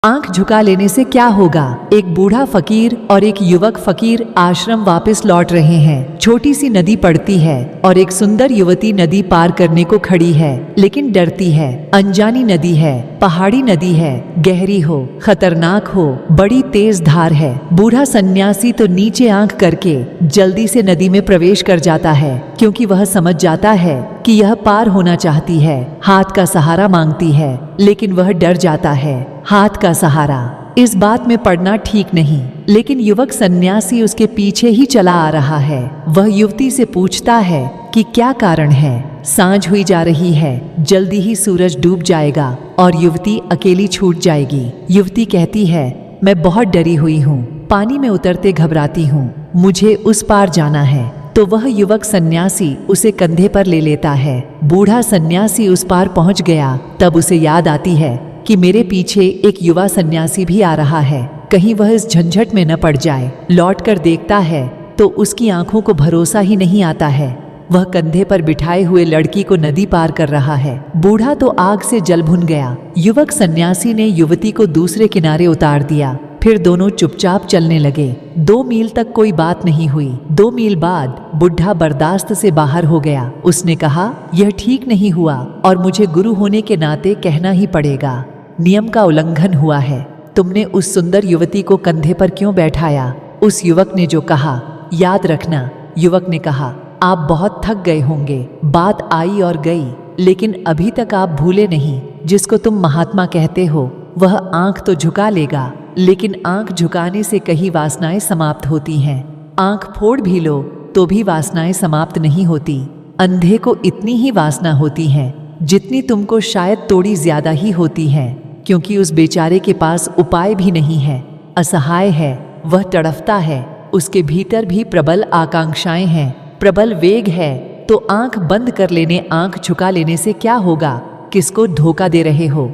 आंख झुका लेने से क्या होगा। एक बूढ़ा फकीर और एक युवक फकीर आश्रम वापस लौट रहे हैं। छोटी सी नदी पड़ती है और एक सुंदर युवती नदी पार करने को खड़ी है, लेकिन डरती है। अनजानी नदी है, पहाड़ी नदी है, गहरी हो, खतरनाक हो, बड़ी तेज धार है। बूढ़ा सन्यासी तो नीचे आंख करके जल्दी से नदी में प्रवेश कर जाता है, क्योंकि वह समझ जाता है कि यह पार होना चाहती है। हाथ का सहारा मांगती है, लेकिन वह डर जाता है। हाथ का सहारा, इस बात में पड़ना ठीक नहीं, लेकिन युवक सन्यासी उसके पीछे ही चला आ रहा है। वह युवती से पूछता है कि क्या कारण है। सांझ हुई जा रही है, जल्दी ही सूरज डूब जाएगा और युवती अकेली छूट जाएगी। युवती कहती है, मैं बहुत डरी हुई हूँ, पानी में उतरते घबराती हूँ, मुझे उस पार जाना है। तो वह युवक सन्यासी उसे कंधे पर ले लेता है। बूढ़ा सन्यासी उस पार पहुंच गया, तब उसे याद आती है कि मेरे पीछे एक युवा सन्यासी भी आ रहा है, कहीं वह इस झंझट में न पड़ जाए। लौटकर देखता है तो उसकी आंखों को भरोसा ही नहीं आता है। वह कंधे पर बिठाए हुए लड़की को नदी पार कर रहा है। बूढ़ा तो आग से जल भुन गया। युवक सन्यासी ने युवती को दूसरे किनारे उतार दिया, फिर दोनों चुपचाप चलने लगे। 2 मील तक कोई बात नहीं हुई। 2 मील बाद बुढ़ा बर्दाश्त से बाहर हो गया। उसने कहा, यह ठीक नहीं हुआ और मुझे गुरु होने के नाते कहना ही पड़ेगा। नियम का उल्लंघन हुआ है। तुमने उस सुंदर युवती को कंधे पर क्यों बैठाया? उस युवक ने जो कहा, याद रखना। युवक ने कहा, आप बहुत थक गए होंगे। बात आई और गई, लेकिन अभी तक आप भूले नहीं, जिसको तुम महात्मा कहते हो वह आंख तो झुका लेगा, लेकिन आंख झुकाने से कई वासनाएं समाप्त होती हैं। आंख फोड़ भी लो तो भी वासनाएं समाप्त नहीं होती। अंधे को इतनी ही वासना होती है जितनी तुमको शायद थोड़ी ज्यादा ही होती है, क्योंकि उस बेचारे के पास उपाय भी नहीं है। असहाय है, वह तड़फता है, उसके भीतर भी प्रबल आकांक्षाएं हैं, प्रबल वेग है। तो आंख बंद कर लेने, आंख झुका लेने से क्या होगा? किसको धोखा दे रहे हो?